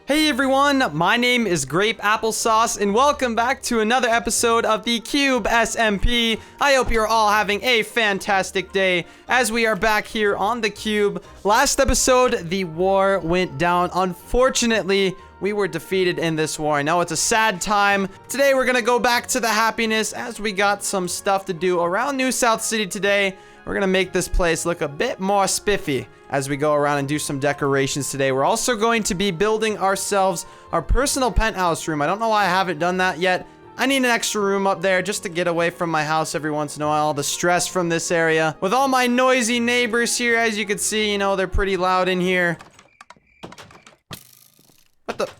Hey everyone, my name is Grapeapplesauce and welcome back to another episode of the Cube SMP. I hope you're all having a fantastic day as we are back here on the Cube. Last episode, the war went down. Unfortunately, we were defeated in this war. I know it's a sad time. Today, we're gonna go back to the happiness as we got some stuff to do around New South City today. We're gonna make this place look a bit more spiffy as we go around and do some decorations today. We're also going to be building ourselves our personal penthouse room. I don't know why I haven't done that yet. I need an extra room up there just to get away from my house every once in a while. The stress from this area. With all my noisy neighbors here, as you can see, you know, they're pretty loud in here. What the?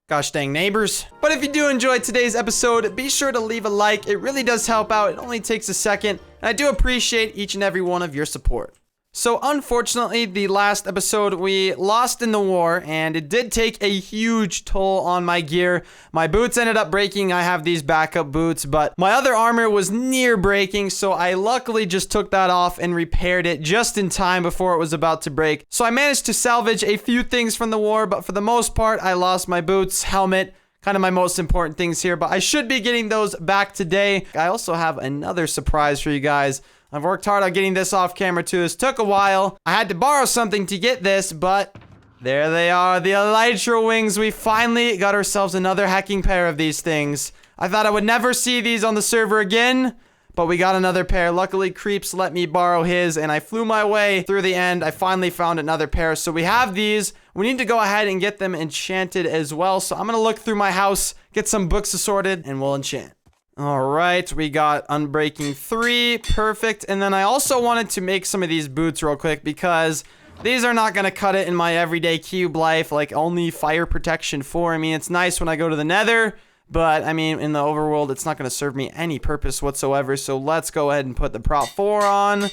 Gosh dang neighbors. But if you do enjoy today's episode, be sure to leave a like. It really does help out. It only takes a second. And I do appreciate each and every one of your support. So unfortunately, the last episode we lost in the war, and it did take a huge toll on my gear. My boots ended up breaking. I have these backup boots, but my other armor was near breaking, so I luckily just took that off and repaired it just in time before it was about to break. So I managed to salvage a few things from the war, but for the most part, I lost my boots, helmet, kind of my most important things here, but I should be getting those back today. I also have another surprise for you guys. I've worked hard on getting this off camera too. This took a while. I had to borrow something to get this, but there they are, the elytra wings. We finally got ourselves another hacking pair of these things. I thought I would never see these on the server again, but we got another pair. Luckily, Creeps let me borrow his, and I flew my way through the end. I finally found another pair, so we have these. We need to go ahead and get them enchanted as well, so I'm gonna look through my house, get some books assorted, and we'll enchant. All right, we got Unbreaking 3, perfect. And then I also wanted to make some of these boots real quick because these are not gonna cut it in my everyday cube life, like only fire protection 4. I mean, it's nice when I go to the nether, but I mean, in the overworld, it's not gonna serve me any purpose whatsoever. So let's go ahead and put the prop 4 on.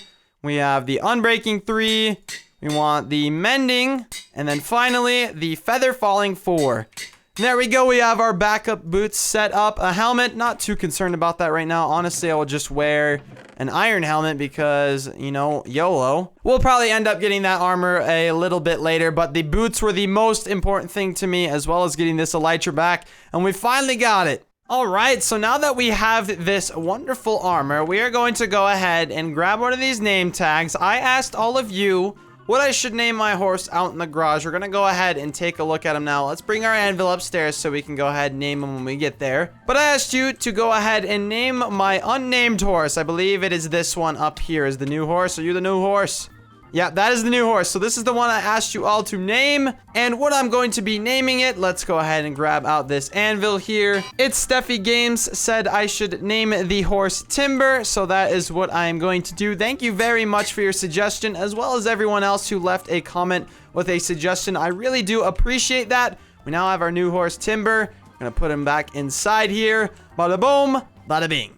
We have the Unbreaking 3, we want the Mending, and then finally, the Feather Falling 4. There we go, we have our backup boots set up. A helmet, not too concerned about that right now. Honestly, I will just wear an iron helmet because, you know, YOLO. We'll probably end up getting that armor a little bit later, but the boots were the most important thing to me, as well as getting this elytra back, and we finally got it. Alright, so now that we have this wonderful armor, we are going to go ahead and grab one of these name tags. I asked all of you what I should name my horse out in the garage. We're gonna go ahead and take a look at him now. Let's bring our anvil upstairs so we can go ahead and name him when we get there. But I asked you to go ahead and name my unnamed horse. I believe it is this one up here is the new horse. Are you the new horse? Yeah, that is the new horse. So this is the one I asked you all to name. And what I'm going to be naming it, let's go ahead and grab out this anvil here. It's Steffi Games said I should name the horse Timber. So that is what I am going to do. Thank you very much for your suggestion, as well as everyone else who left a comment with a suggestion. I really do appreciate that. We now have our new horse Timber. I'm gonna put him back inside here. Bada boom, bada bing.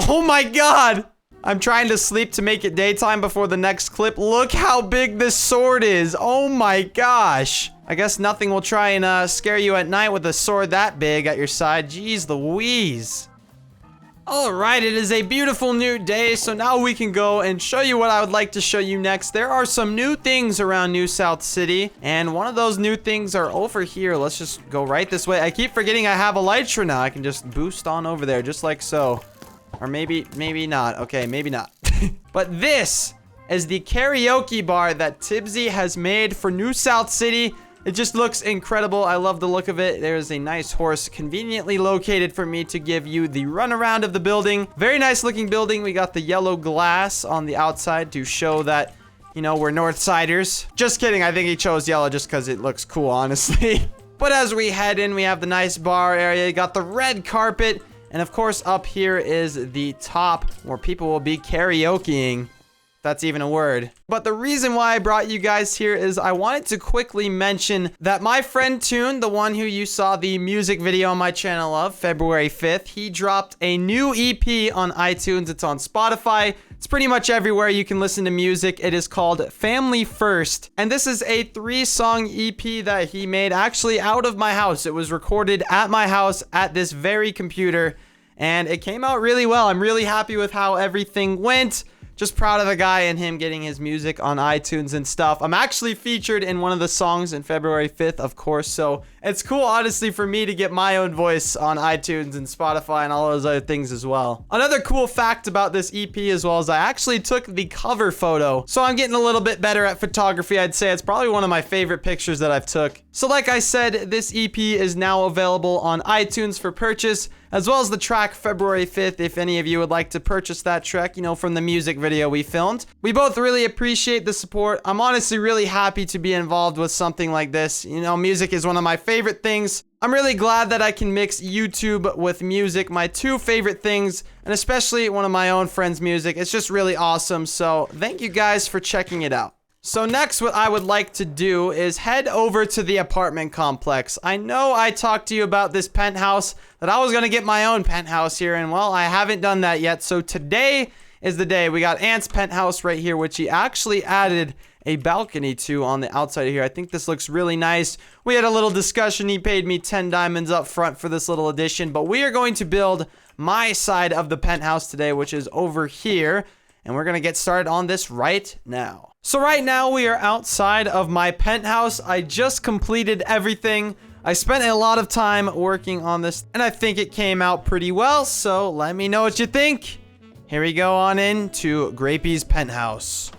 Oh my God! I'm trying to sleep to make it daytime before the next clip. Look how big this sword is. Oh my gosh. I guess nothing will try and scare you at night with a sword that big at your side. Jeez Louise. Alright, it is a beautiful new day, so now we can go and show you what I would like to show you next. There are some new things around New South City, and one of those new things are over here. Let's just go right this way. I keep forgetting I have elytra now. I can just boost on over there, just like so. Or maybe not. Okay, maybe not. But this is the karaoke bar that Tibsy has made for New South City. It just looks incredible. I love the look of it. There's a nice horse conveniently located for me to give you the runaround of the building. Very nice looking building. We got the yellow glass on the outside to show that, you know, we're Northsiders. Just kidding. I think he chose yellow just because it looks cool, honestly. But as we head in, we have the nice bar area. You got the red carpet. And of course, up here is the top where people will be karaokeing. That's even a word. But the reason why I brought you guys here is I wanted to quickly mention that my friend Toon, the one who you saw the music video on my channel of February 5th, he dropped a new EP on iTunes. It's on Spotify. It's pretty much everywhere you can listen to music. It is called Family First. And this is a 3-song EP that he made actually out of my house. It was recorded at my house at this very computer. And it came out really well. I'm really happy with how everything went. Just proud of the guy and him getting his music on iTunes and stuff. I'm actually featured in one of the songs in February 5th, of course. So it's cool, honestly, for me to get my own voice on iTunes and Spotify and all those other things as well. Another cool fact about this EP as well is I actually took the cover photo. So I'm getting a little bit better at photography. I'd say it's probably one of my favorite pictures that I've took. So like I said, this EP is now available on iTunes for purchase, as well as the track February 5th, if any of you would like to purchase that track, you know, from the music video we filmed. We both really appreciate the support. I'm honestly really happy to be involved with something like this. You know, music is one of my favorite things. I'm really glad that I can mix YouTube with music, my two favorite things, and especially one of my own friends' music. It's just really awesome, so thank you guys for checking it out. So next, what I would like to do is head over to the apartment complex. I know I talked to you about this penthouse, that I was going to get my own penthouse here, and well, I haven't done that yet. So today is the day. We got Ant's penthouse right here, which he actually added a balcony to on the outside of here. I think this looks really nice. We had a little discussion. He paid me 10 diamonds up front for this little addition, but we are going to build my side of the penthouse today, which is over here, and we're going to get started on this right now. So right now we are outside of my penthouse. I just completed everything. I spent a lot of time working on this, and I think it came out pretty well, so let me know what you think. Here we go on in to Grapey's penthouse.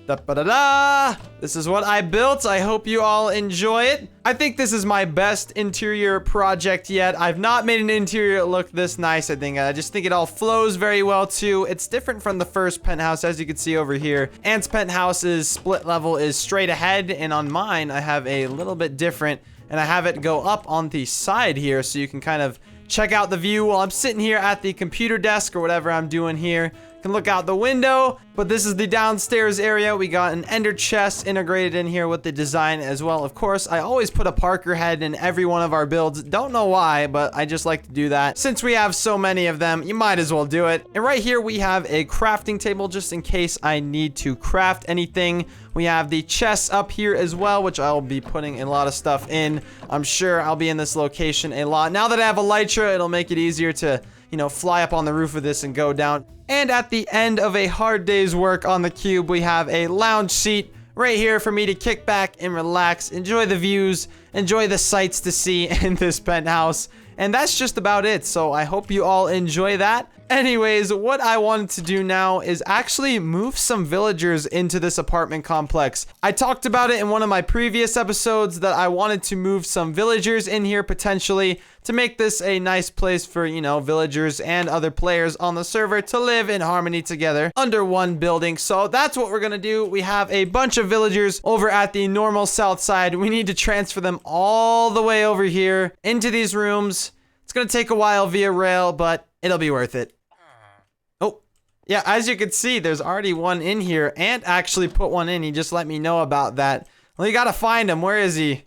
Da-ba-da-da! This is what I built. I hope you all enjoy it. I think this is my best interior project yet. I've not made an interior look this nice, I just think it all flows very well too. It's different from the first penthouse, as you can see over here. Ant's penthouse's split level is straight ahead, and on mine, I have a little bit different, and I have it go up on the side here, so you can kind of check out the view while I'm sitting here at the computer desk or whatever I'm doing here. Can look out the window, but this is the downstairs area. We got an ender chest integrated in here with the design as well. Of course, I always put a Parker head in every one of our builds. Don't know why, but I just like to do that. Since we have so many of them, you might as well do it. And right here, we have a crafting table just in case I need to craft anything. We have the chests up here as well, which I'll be putting a lot of stuff in. I'm sure I'll be in this location a lot. Now that I have Elytra, it'll make it easier to, you know, fly up on the roof of this and go down. And at the end of a hard day's work on the cube, we have a lounge seat right here for me to kick back and relax, enjoy the views, enjoy the sights to see in this penthouse. And that's just about it, so I hope you all enjoy that. Anyways, what I wanted to do now is actually move some villagers into this apartment complex. I talked about it in one of my previous episodes that I wanted to move some villagers in here potentially to make this a nice place for, you know, villagers and other players on the server to live in harmony together under one building. So that's what we're gonna do. We have a bunch of villagers over at the normal south side. We need to transfer them all the way over here into these rooms. It's gonna take a while via rail, but it'll be worth it. Oh, yeah, as you can see, there's already one in here. Ant actually put one in. He just let me know about that. Well, you gotta find him. Where is he?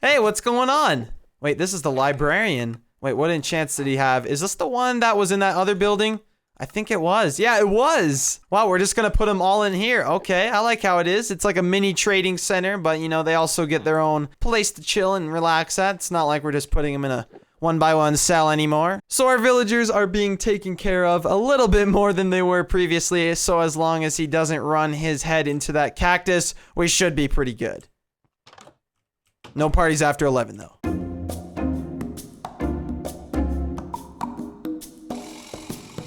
Hey, what's going on? Wait, this is the librarian. Wait, what enchants did he have? Is this the one that was in that other building? I think it was. Yeah, it was. Wow, we're just gonna put them all in here. Okay, I like how it is. It's like a mini trading center, but you know, they also get their own place to chill and relax at. It's not like we're just putting them in a one-by-one cell anymore. So our villagers are being taken care of a little bit more than they were previously. So as long as he doesn't run his head into that cactus, we should be pretty good. No parties after 11 though.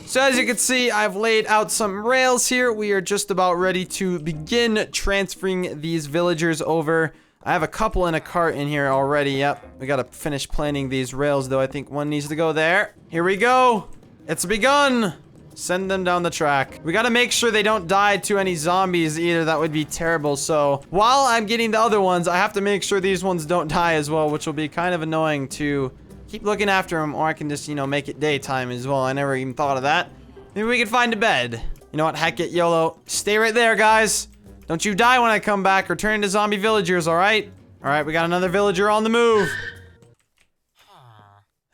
So as you can see, I've laid out some rails here. We are just about ready to begin transferring these villagers over. I have a couple in a cart in here already. Yep, we gotta finish planting these rails though. I think one needs to go there. Here we go. It's begun. Send them down the track. We gotta make sure they don't die to any zombies either. That would be terrible. So while I'm getting the other ones, I have to make sure these ones don't die as well, which will be kind of annoying to keep looking after them, or I can just, you know, make it daytime as well. I never even thought of that. Maybe we can find a bed. You know what? Heck it, YOLO. Stay right there, guys. Don't you die when I come back or turn into zombie villagers, all right? All right, we got another villager on the move.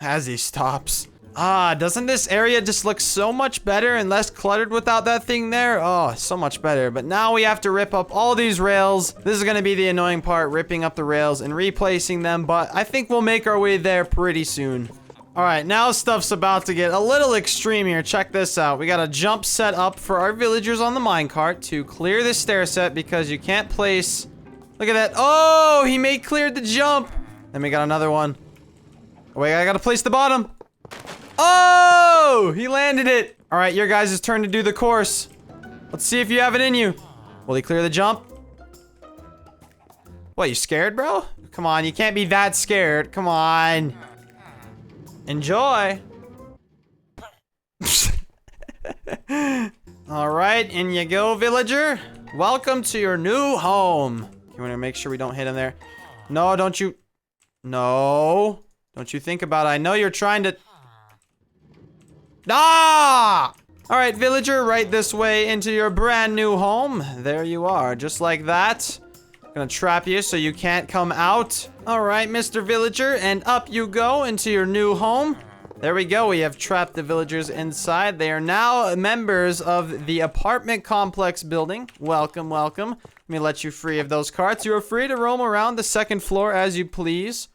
As he stops. Ah, doesn't this area just look so much better and less cluttered without that thing there? Oh, so much better. But now we have to rip up all these rails. This is going to be the annoying part, ripping up the rails and replacing them. But I think we'll make our way there pretty soon. All right, now stuff's about to get a little extreme here. Check this out. We got a jump set up for our villagers on the minecart to clear this stair set because you can't place... Look at that. Oh, he cleared the jump. Then we got another one. Wait, I gotta place the bottom. Oh, he landed it. All right, your guys' turn to do the course. Let's see if you have it in you. Will he clear the jump? What, you scared, bro? Come on, you can't be that scared. Come on. Enjoy. All right, in you go, villager. Welcome to your new home. You want to make sure we don't hit him there. No, don't you. No. Don't you think about it. I know you're trying to. Ah! All right, villager, right this way into your brand new home. There you are, just like that. Gonna trap you so you can't come out. All right, Mr. Villager, and up you go into your new home. There we go. We have trapped the villagers inside. They are now members of the apartment complex building. Welcome, welcome. Let me let you free of those carts. You are free to roam around the second floor as you please.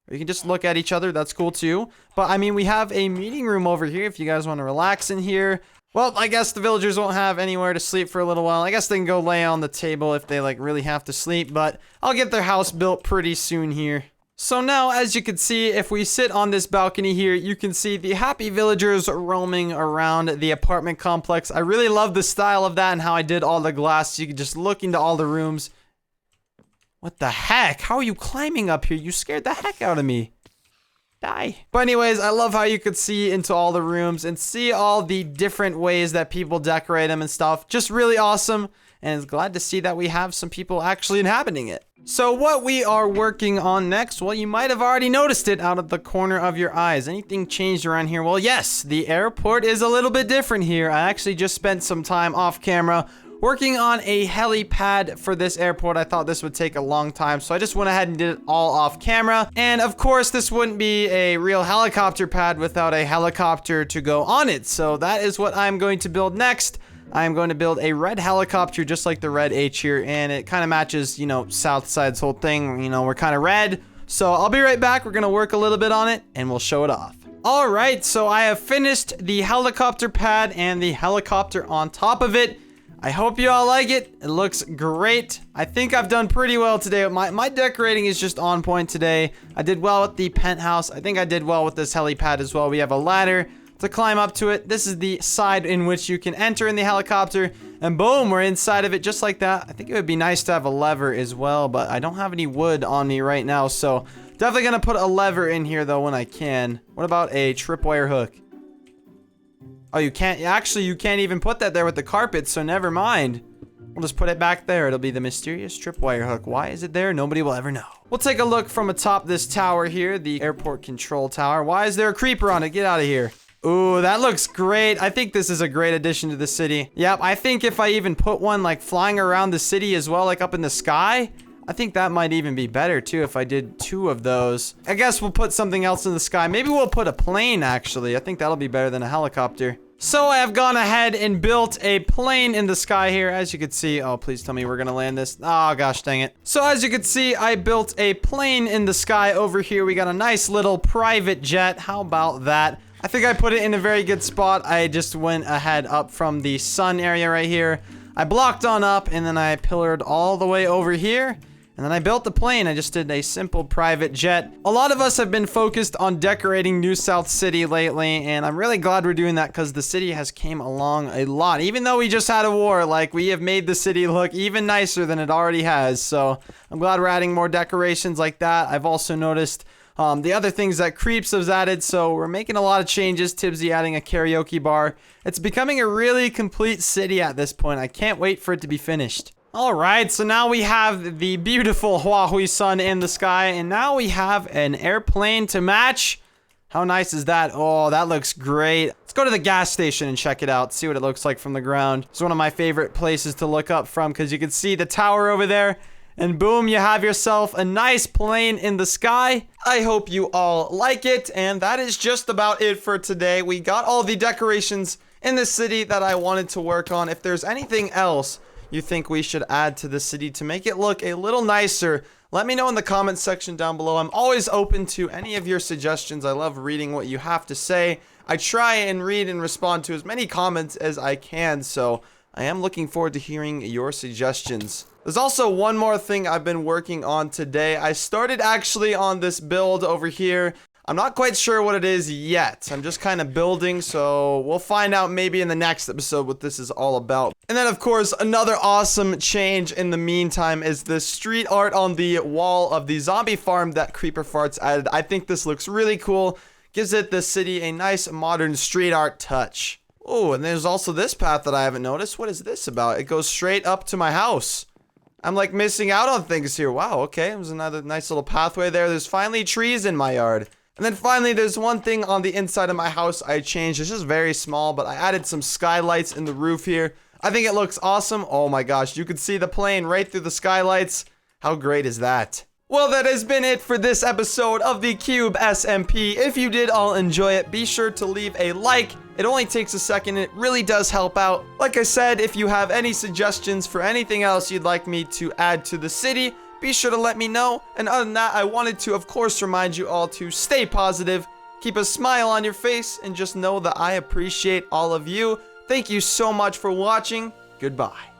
Or you can just look at each other. That's cool too. But I mean, we have a meeting room over here if you guys want to relax in here. Well, I guess the villagers won't have anywhere to sleep for a little while. I guess they can go lay on the table if they like really have to sleep, but I'll get their house built pretty soon here. So now, as you can see, if we sit on this balcony here, you can see the happy villagers roaming around the apartment complex. I really love the style of that and how I did all the glass. You can just look into all the rooms. What the heck? How are you climbing up here? You scared the heck out of me. Die. But anyways, I love how you could see into all the rooms and see all the different ways that people decorate them and stuff. Just really awesome. And it's glad to see that we have some people actually inhabiting it. So what we are working on next, well, you might have already noticed it out of the corner of your eyes. Anything changed around here? Well, yes, the airport is a little bit different here. I actually just spent some time off camera working on a helipad for this airport. I thought this would take a long time, so I just went ahead and did it all off camera. And of course, this wouldn't be a real helicopter pad without a helicopter to go on it. So that is what I'm going to build next. I'm going to build a red helicopter just like the red H here, and it kind of matches, you know, Southside's whole thing. You know, we're kind of red. So I'll be right back. We're going to work a little bit on it, and we'll show it off. All right, so I have finished the helicopter pad and the helicopter on top of it. I hope you all like it. It looks great. I think I've done pretty well today. My decorating is just on point today. I did well with the penthouse. I think I did well with this helipad as well. We have a ladder to climb up to it. This is the side in which you can enter in the helicopter. And boom, we're inside of it just like that. I think it would be nice to have a lever as well, but I don't have any wood on me right now. So definitely gonna put a lever in here though when I can. What about a tripwire hook? Oh, you can't, actually, you can't even put that there with the carpet, so never mind. We'll just put it back there. It'll be the mysterious tripwire hook. Why is it there? Nobody will ever know. We'll take a look from atop this tower here, the airport control tower. Why is there a creeper on it? Get out of here. Ooh, that looks great. I think this is a great addition to the city. Yep, I think if I even put one like flying around the city as well, like up in the sky, I think that might even be better too if I did 2 of those. I guess we'll put something else in the sky. Maybe we'll put a plane actually. I think that'll be better than a helicopter. So I have gone ahead and built a plane in the sky here. As you can see, oh, please tell me we're gonna land this. Oh gosh, dang it. So as you can see, I built a plane in the sky over here. We got a nice little private jet. How about that? I think I put it in a very good spot. I just went ahead up from the sun area right here. I blocked on up and then I pillared all the way over here. And then I built the plane. I just did a simple private jet. A lot of us have been focused on decorating New South City lately, and I'm really glad we're doing that because the city has came along a lot. Even though we just had a war, like, we have made the city look even nicer than it already has. So I'm glad we're adding more decorations like that. I've also noticed the other things that Creeps has added, so we're making a lot of changes. Tibbsy adding a karaoke bar. It's becoming a really complete city at this point. I can't wait for it to be finished. Alright, so now we have the beautiful Huahui sun in the sky, and now we have an airplane to match. How nice is that? Oh, that looks great. Let's go to the gas station and check it out, see what it looks like from the ground. It's one of my favorite places to look up from because you can see the tower over there, and boom, you have yourself a nice plane in the sky. I hope you all like it, and that is just about it for today. We got all the decorations in the city that I wanted to work on. If there's anything else you think we should add to the city to make it look a little nicer, let me know in the comments section down below. I'm always open to any of your suggestions. I love reading what you have to say. I try and read and respond to as many comments as I can, so I am looking forward to hearing your suggestions. There's also one more thing I've been working on today. I started actually on this build over here. I'm not quite sure what it is yet. I'm just kind of building, so we'll find out maybe in the next episode what this is all about. And then, of course, another awesome change in the meantime is the street art on the wall of the zombie farm that Creeper Farts added. I think this looks really cool. Gives it the city a nice modern street art touch. Oh, and there's also this path that I haven't noticed. What is this about? It goes straight up to my house. I'm like missing out on things here. Wow, okay. There's another nice little pathway there. There's finally trees in my yard. And then finally, there's one thing on the inside of my house I changed. It's just very small, but I added some skylights in the roof here. I think it looks awesome. Oh my gosh, you can see the plane right through the skylights. How great is that? Well, that has been it for this episode of the Cube SMP. If you did all enjoy it, be sure to leave a like. It only takes a second, and it really does help out. Like I said, if you have any suggestions for anything else you'd like me to add to the city, be sure to let me know. And other than that, I wanted to, of course, remind you all to stay positive, keep a smile on your face, and just know that I appreciate all of you. Thank you so much for watching. Goodbye.